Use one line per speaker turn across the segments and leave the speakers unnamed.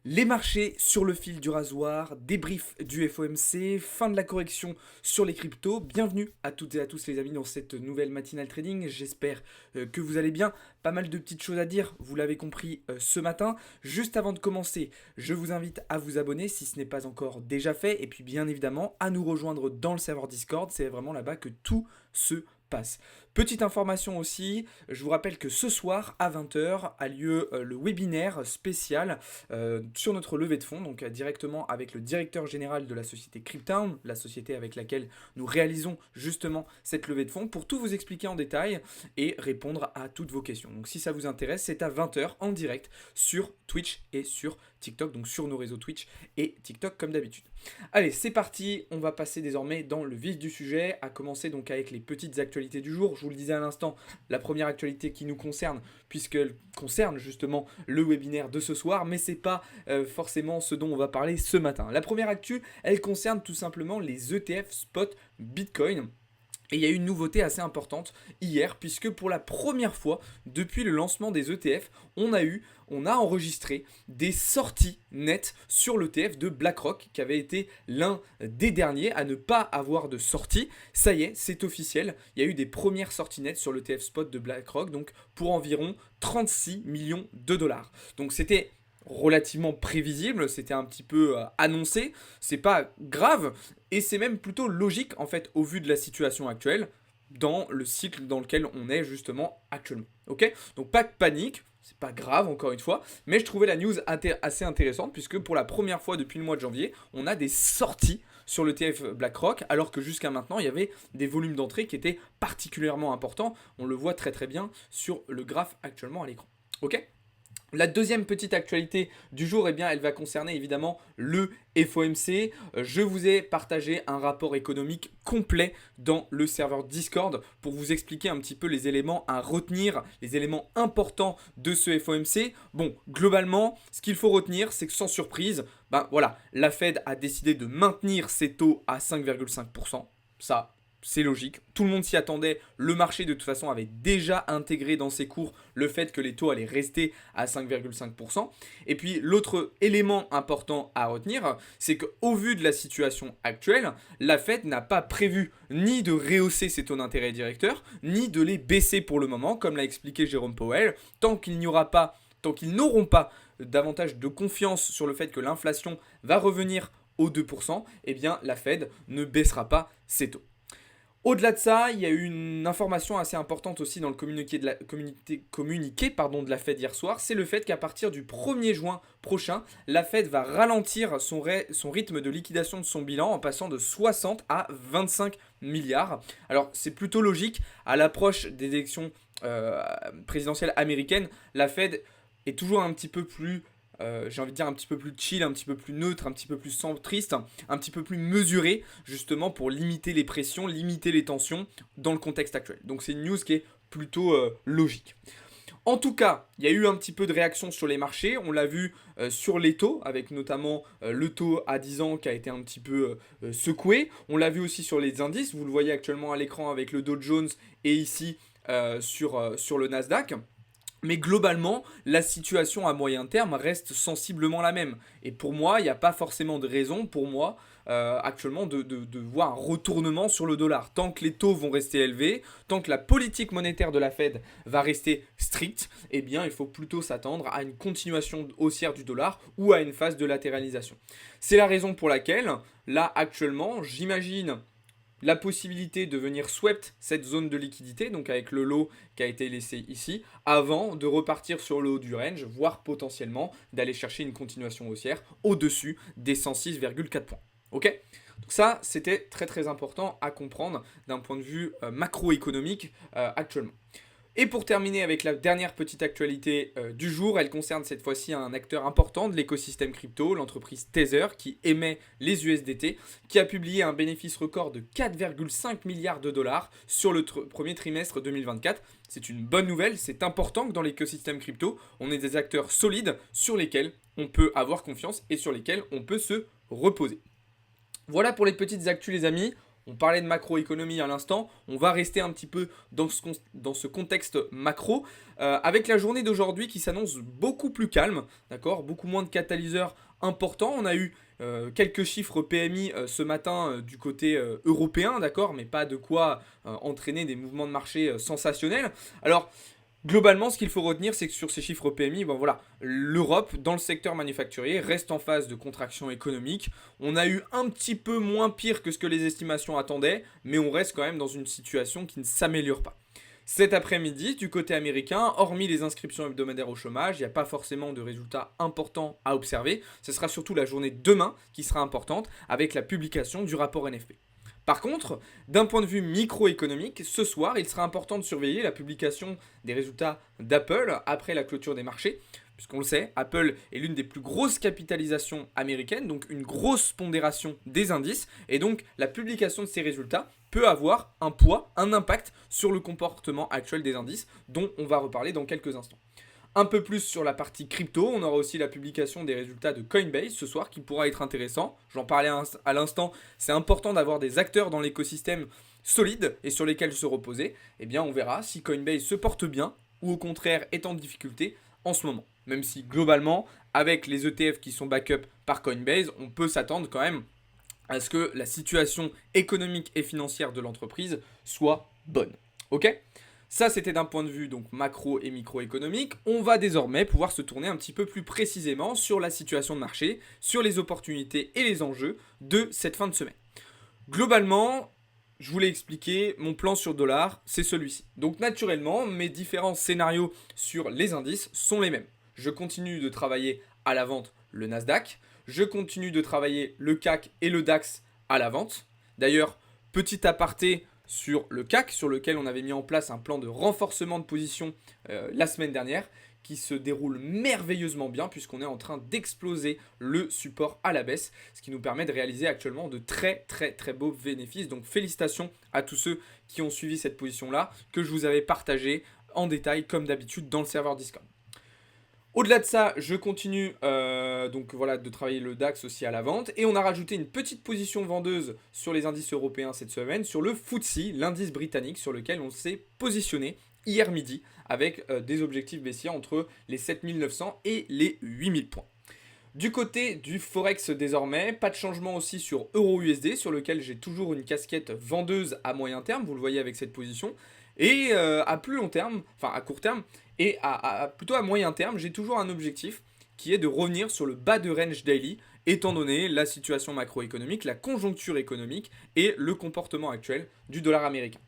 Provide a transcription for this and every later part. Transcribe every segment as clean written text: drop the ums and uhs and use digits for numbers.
Les marchés sur le fil du rasoir, débrief du FOMC, fin de la correction sur les cryptos. Bienvenue à toutes et à tous les amis dans cette nouvelle matinale trading. J'espère que vous allez bien. Pas mal de petites choses à dire, vous l'avez compris ce matin. Juste avant de commencer, je vous invite à vous abonner si ce n'est pas encore déjà fait. Et puis bien évidemment à nous rejoindre dans le serveur Discord. C'est vraiment là-bas que tout se passe. Petite information aussi, je vous rappelle que ce soir à 20h a lieu le webinaire spécial sur notre levée de fonds, donc directement avec le directeur général de la société Cryptown, la société avec laquelle nous réalisons justement cette levée de fonds, pour tout vous expliquer en détail et répondre à toutes vos questions. Donc si ça vous intéresse, c'est à 20h en direct sur Twitch et sur TikTok, donc sur nos réseaux Twitch et TikTok comme d'habitude. Allez, c'est parti, on va passer désormais dans le vif du sujet, à commencer donc avec les petites actualités du jour. Je vous le disais à l'instant, la première actualité qui nous concerne, puisqu'elle concerne justement le webinaire de ce soir, mais c'est pas forcément ce dont on va parler ce matin. La première actu, elle concerne tout simplement les ETF spot Bitcoin. Et il y a eu une nouveauté assez importante hier, puisque pour la première fois depuis le lancement des ETF, on a enregistré des sorties nettes sur l'ETF de BlackRock, qui avait été l'un des derniers à ne pas avoir de sortie. Ça y est, c'est officiel, il y a eu des premières sorties nettes sur l'ETF spot de BlackRock, donc pour environ 36 millions de dollars. Donc c'était relativement prévisible, c'était un petit peu annoncé, c'est pas grave, et c'est même plutôt logique en fait au vu de la situation actuelle, dans le cycle dans lequel on est justement actuellement. Ok, donc pas de panique, c'est pas grave encore une fois, mais je trouvais la news assez intéressante, puisque pour la première fois depuis le mois de janvier, on a des sorties sur le TF BlackRock, alors que jusqu'à maintenant, il y avait des volumes d'entrée qui étaient particulièrement importants. On le voit très très bien sur le graphe actuellement à l'écran. Ok ? La deuxième petite actualité du jour, eh bien, elle va concerner évidemment le FOMC. Je vous ai partagé un rapport économique complet dans le serveur Discord pour vous expliquer un petit peu les éléments à retenir, les éléments importants de ce FOMC. Bon, globalement, ce qu'il faut retenir, c'est que sans surprise, voilà, la Fed a décidé de maintenir ses taux à 5,5%. Ça, c'est logique, tout le monde s'y attendait, le marché de toute façon avait déjà intégré dans ses cours le fait que les taux allaient rester à 5,5%. Et puis l'autre élément important à retenir, c'est qu'au vu de la situation actuelle, la Fed n'a pas prévu ni de rehausser ses taux d'intérêt directeurs, ni de les baisser pour le moment, comme l'a expliqué Jérôme Powell, tant qu'ils n'auront pas davantage de confiance sur le fait que l'inflation va revenir aux 2%, eh bien la Fed ne baissera pas ses taux. Au-delà de ça, il y a eu une information assez importante aussi dans le communiqué de la Fed hier soir, c'est le fait qu'à partir du 1er juin prochain, la Fed va ralentir son rythme de liquidation de son bilan en passant de 60 à 25 milliards. Alors c'est plutôt logique, à l'approche des élections présidentielles américaines, la Fed est toujours un petit peu plus j'ai envie de dire un petit peu plus chill, un petit peu plus neutre, un petit peu plus centriste, un petit peu plus mesuré, justement pour limiter les pressions, limiter les tensions dans le contexte actuel. Donc c'est une news qui est plutôt logique. En tout cas, il y a eu un petit peu de réaction sur les marchés, on l'a vu sur les taux, avec notamment le taux à 10 ans qui a été un petit peu secoué. On l'a vu aussi sur les indices, vous le voyez actuellement à l'écran avec le Dow Jones et ici sur le Nasdaq. Mais globalement, la situation à moyen terme reste sensiblement la même. Et pour moi, il n'y a pas forcément de raison pour moi actuellement de voir un retournement sur le dollar. Tant que les taux vont rester élevés, tant que la politique monétaire de la Fed va rester stricte, eh bien il faut plutôt s'attendre à une continuation haussière du dollar ou à une phase de latéralisation. C'est la raison pour laquelle, là actuellement, j'imagine la possibilité de venir swept cette zone de liquidité, donc avec le lot qui a été laissé ici, avant de repartir sur le haut du range, voire potentiellement d'aller chercher une continuation haussière au-dessus des 106,4 points. Ok ? Donc ça, c'était très très important à comprendre d'un point de vue macroéconomique actuellement. Et pour terminer avec la dernière petite actualité du jour, elle concerne cette fois-ci un acteur important de l'écosystème crypto, l'entreprise Tether, qui émet les USDT, qui a publié un bénéfice record de 4,5 milliards de dollars sur le premier trimestre 2024. C'est une bonne nouvelle, c'est important que dans l'écosystème crypto, on ait des acteurs solides sur lesquels on peut avoir confiance et sur lesquels on peut se reposer. Voilà pour les petites actus les amis. On parlait de macroéconomie à l'instant, on va rester un petit peu dans ce contexte macro, avec la journée d'aujourd'hui qui s'annonce beaucoup plus calme, d'accord, beaucoup moins de catalyseurs importants. On a eu quelques chiffres PMI ce matin du côté européen, d'accord, mais pas de quoi entraîner des mouvements de marché sensationnels. Alors, globalement, ce qu'il faut retenir, c'est que sur ces chiffres PMI, bon voilà, l'Europe, dans le secteur manufacturier, reste en phase de contraction économique. On a eu un petit peu moins pire que ce que les estimations attendaient, mais on reste quand même dans une situation qui ne s'améliore pas. Cet après-midi, du côté américain, hormis les inscriptions hebdomadaires au chômage, il n'y a pas forcément de résultats importants à observer. Ce sera surtout la journée de demain qui sera importante avec la publication du rapport NFP. Par contre, d'un point de vue microéconomique, ce soir, il sera important de surveiller la publication des résultats d'Apple après la clôture des marchés. Puisqu'on le sait, Apple est l'une des plus grosses capitalisations américaines, donc une grosse pondération des indices, et donc la publication de ces résultats peut avoir un poids, un impact sur le comportement actuel des indices, dont on va reparler dans quelques instants. Un peu plus sur la partie crypto, on aura aussi la publication des résultats de Coinbase ce soir qui pourra être intéressant. J'en parlais à l'instant, c'est important d'avoir des acteurs dans l'écosystème solides et sur lesquels se reposer. Eh bien, on verra si Coinbase se porte bien ou au contraire est en difficulté en ce moment. Même si globalement, avec les ETF qui sont backup par Coinbase, on peut s'attendre quand même à ce que la situation économique et financière de l'entreprise soit bonne. Ok ? Ça, c'était d'un point de vue donc macro et microéconomique. On va désormais pouvoir se tourner un petit peu plus précisément sur la situation de marché, sur les opportunités et les enjeux de cette fin de semaine. Globalement, je vous l'ai expliqué, mon plan sur dollar, c'est celui-ci. Donc naturellement, mes différents scénarios sur les indices sont les mêmes. Je continue de travailler à la vente le Nasdaq, je continue de travailler le CAC et le DAX à la vente. D'ailleurs, petit aparté sur le CAC, sur lequel on avait mis en place un plan de renforcement de position la semaine dernière, qui se déroule merveilleusement bien puisqu'on est en train d'exploser le support à la baisse, ce qui nous permet de réaliser actuellement de très beaux bénéfices. Donc félicitations à tous ceux qui ont suivi cette position-là, que je vous avais partagé en détail comme d'habitude dans le serveur Discord. Au-delà de ça, je continue de travailler le DAX aussi à la vente. Et on a rajouté une petite position vendeuse sur les indices européens cette semaine, sur le FTSE, l'indice britannique, sur lequel on s'est positionné hier midi, avec des objectifs baissiers entre les 7900 et les 8000 points. Du côté du Forex désormais, pas de changement aussi sur Euro-USD, sur lequel j'ai toujours une casquette vendeuse à moyen terme, vous le voyez avec cette position. Et à plus long terme, enfin à court terme, et plutôt à moyen terme, j'ai toujours un objectif qui est de revenir sur le bas de range daily, étant donné la situation macroéconomique, la conjoncture économique et le comportement actuel du dollar américain.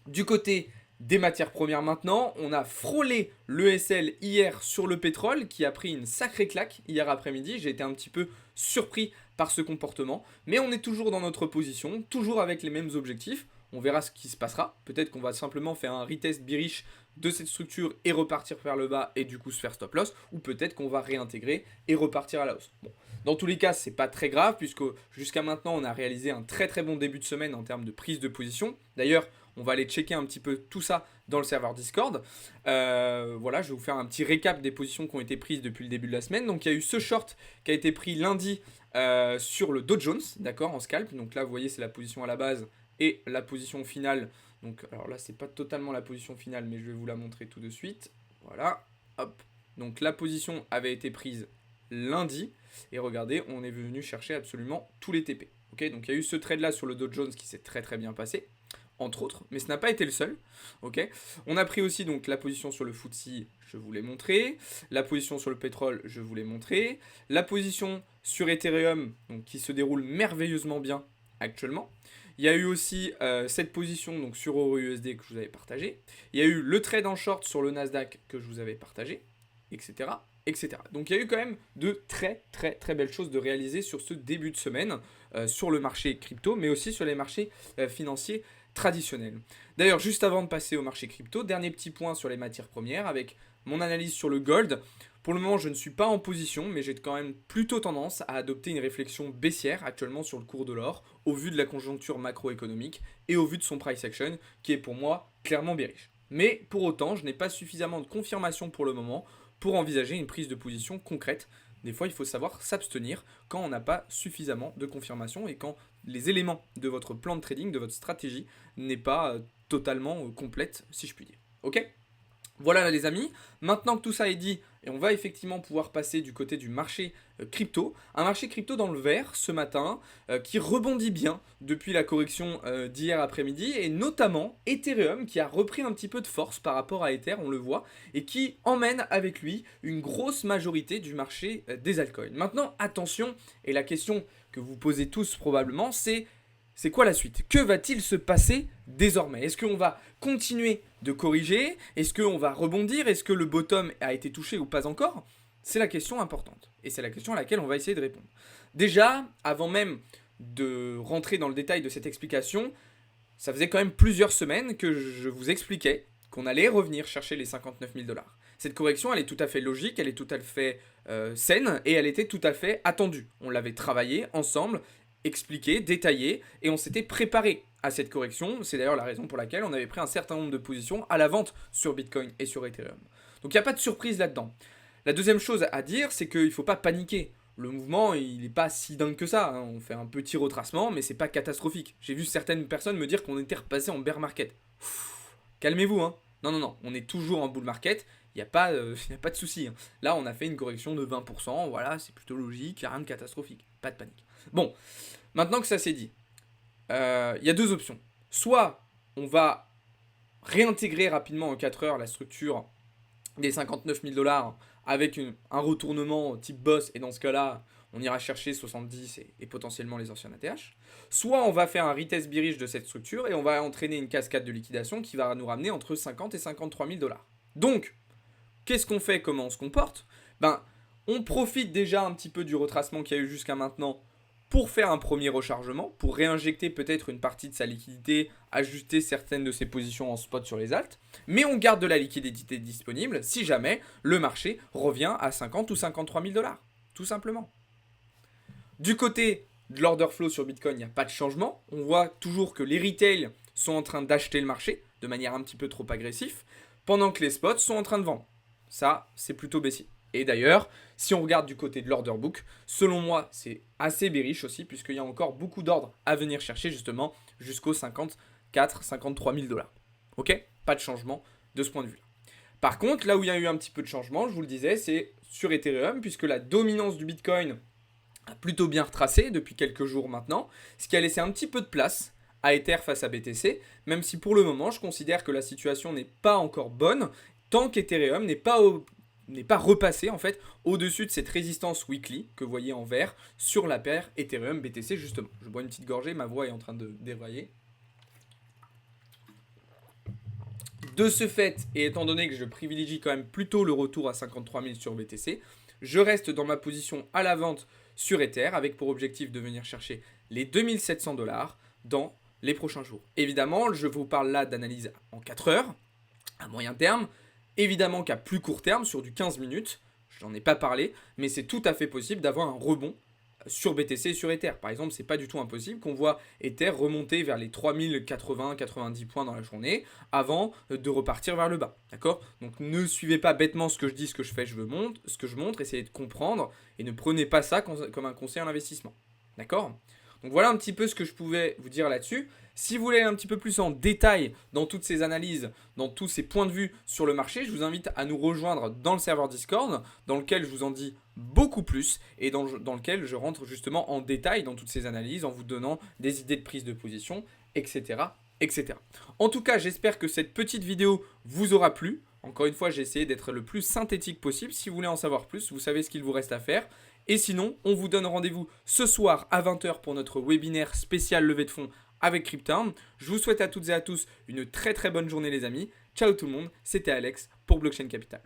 Du côté des matières premières maintenant, on a frôlé l'ESL hier sur le pétrole qui a pris une sacrée claque hier après-midi. J'ai été un petit peu surpris par ce comportement, mais on est toujours dans notre position, toujours avec les mêmes objectifs. On verra ce qui se passera. Peut-être qu'on va simplement faire un retest bearish de cette structure et repartir vers le bas et du coup se faire stop loss, ou peut-être qu'on va réintégrer et repartir à la hausse. Bon. Dans tous les cas, c'est pas très grave puisque jusqu'à maintenant, on a réalisé un très bon début de semaine en termes de prise de position. D'ailleurs, on va aller checker un petit peu tout ça dans le serveur Discord. Voilà, je vais vous faire un petit récap des positions qui ont été prises depuis le début de la semaine. Donc, il y a eu ce short qui a été pris lundi sur le Dow Jones, d'accord, en scalp. Donc là, vous voyez, c'est la position à la base et la position finale. Donc, alors là, c'est pas totalement la position finale, mais je vais vous la montrer tout de suite. Voilà, hop. Donc, la position avait été prise lundi. Et regardez, on est venu chercher absolument tous les TP. Okay, donc, il y a eu ce trade-là sur le Dow Jones qui s'est très bien passé, entre autres, mais ce n'a pas été le seul. Okay. On a pris aussi donc la position sur le FTSE, je vous l'ai montré. La position sur le pétrole, je vous l'ai montré. La position sur Ethereum, donc, qui se déroule merveilleusement bien actuellement. Il y a eu aussi cette position donc, sur Euro-USD que je vous avais partagé. Il y a eu le trade en short sur le Nasdaq que je vous avais partagé, etc. Donc il y a eu quand même de très belles choses de réaliser sur ce début de semaine, sur le marché crypto, mais aussi sur les marchés financiers traditionnels. D'ailleurs, juste avant de passer au marché crypto, dernier petit point sur les matières premières avec mon analyse sur le gold. Pour le moment, je ne suis pas en position, mais j'ai quand même plutôt tendance à adopter une réflexion baissière actuellement sur le cours de l'or, au vu de la conjoncture macroéconomique et au vu de son price action, qui est pour moi clairement bearish. Mais pour autant, je n'ai pas suffisamment de confirmation pour le moment pour envisager une prise de position concrète Des fois, il faut savoir s'abstenir quand on n'a pas suffisamment de confirmation et quand les éléments de votre plan de trading, de votre stratégie, n'est pas totalement complète, si je puis dire. Ok ? Voilà les amis, maintenant que tout ça est dit, et on va effectivement pouvoir passer du côté du marché crypto, un marché crypto dans le vert ce matin, qui rebondit bien depuis la correction d'hier après-midi, et notamment Ethereum qui a repris un petit peu de force par rapport à Ether, on le voit, et qui emmène avec lui une grosse majorité du marché des altcoins. Maintenant attention, et la question que vous posez tous probablement, c'est quoi la suite? Que va-t-il se passer désormais? Est-ce qu'on va continuer de corriger? Est-ce qu'on va rebondir? Est-ce que le bottom a été touché ou pas encore? C'est la question importante. Et c'est la question à laquelle on va essayer de répondre. Déjà, avant même de rentrer dans le détail de cette explication, ça faisait quand même plusieurs semaines que je vous expliquais qu'on allait revenir chercher les 59 000 $. Cette correction, elle est tout à fait logique, elle est tout à fait saine et elle était tout à fait attendue. On l'avait travaillé ensemble, expliqué, détaillé, et on s'était préparé à cette correction. C'est d'ailleurs la raison pour laquelle on avait pris un certain nombre de positions à la vente sur Bitcoin et sur Ethereum. Donc il n'y a pas de surprise là-dedans. La deuxième chose à dire, c'est qu'il ne faut pas paniquer. Le mouvement, il n'est pas si dingue que ça. Hein. On fait un petit retracement, mais c'est pas catastrophique. J'ai vu certaines personnes me dire qu'on était repassé en bear market. Calmez-vous, hein. Non, on est toujours en bull market. Il n'y a pas de souci. Hein. Là, on a fait une correction de 20%. Voilà, c'est plutôt logique. Il n'y a rien de catastrophique. Pas de panique. Bon, maintenant que ça c'est dit, il y a deux options. Soit on va réintégrer rapidement en 4 heures la structure des 59 000 $ avec un retournement type boss, et dans ce cas-là, on ira chercher 70 et potentiellement les anciens ATH. Soit on va faire un retest bearish de cette structure et on va entraîner une cascade de liquidation qui va nous ramener entre 50 et 53 000 $. Donc, qu'est-ce qu'on fait? Comment on se comporte? On profite déjà un petit peu du retracement qu'il y a eu jusqu'à maintenant pour faire un premier rechargement, pour réinjecter peut-être une partie de sa liquidité, ajuster certaines de ses positions en spot sur les alts, mais on garde de la liquidité disponible si jamais le marché revient à 50 ou 53 000 $, tout simplement. Du côté de l'order flow sur Bitcoin, il n'y a pas de changement. On voit toujours que les retails sont en train d'acheter le marché de manière un petit peu trop agressive, pendant que les spots sont en train de vendre. Ça, c'est plutôt baissier. Et d'ailleurs, si on regarde du côté de l'order book, selon moi, c'est assez bearish aussi, puisqu'il y a encore beaucoup d'ordres à venir chercher justement jusqu'aux 54 53 000 $. Ok? Pas de changement de ce point de vue-là. Par contre, là où il y a eu un petit peu de changement, je vous le disais, c'est sur Ethereum, puisque la dominance du Bitcoin a plutôt bien retracé depuis quelques jours maintenant, ce qui a laissé un petit peu de place à Ether face à BTC, même si pour le moment, je considère que la situation n'est pas encore bonne, tant qu'Ethereum n'est pas repassé en fait au-dessus de cette résistance weekly que vous voyez en vert sur la paire Ethereum BTC justement. Je bois une petite gorgée, ma voix est en train de débrailler. De ce fait, et étant donné que je privilégie quand même plutôt le retour à 53 000 sur BTC, je reste dans ma position à la vente sur Ether avec pour objectif de venir chercher les 2700 $ dans les prochains jours. Évidemment, je vous parle là d'analyse en 4 heures, à moyen terme. Évidemment qu'à plus court terme, sur du 15 minutes, je n'en ai pas parlé, mais c'est tout à fait possible d'avoir un rebond sur BTC et sur Ether. Par exemple, c'est pas du tout impossible qu'on voit Ether remonter vers les 3080-90 points dans la journée avant de repartir vers le bas. D'accord? Donc ne suivez pas bêtement ce que je dis, ce que je fais, ce que je montre, essayez de comprendre et ne prenez pas ça comme un conseil en investissement. D'accord? Donc voilà un petit peu ce que je pouvais vous dire là-dessus. Si vous voulez aller un petit peu plus en détail dans toutes ces analyses, dans tous ces points de vue sur le marché, je vous invite à nous rejoindre dans le serveur Discord, dans lequel je vous en dis beaucoup plus et dans lequel je rentre justement en détail dans toutes ces analyses en vous donnant des idées de prise de position, etc. etc. En tout cas, j'espère que cette petite vidéo vous aura plu. Encore une fois, j'ai essayé d'être le plus synthétique possible. Si vous voulez en savoir plus, vous savez ce qu'il vous reste à faire. Et sinon, on vous donne rendez-vous ce soir à 20 h pour notre webinaire spécial levée de fonds avec Cryptown. Je vous souhaite à toutes et à tous une très très bonne journée les amis. Ciao tout le monde, c'était Alex pour Blockchain Capital.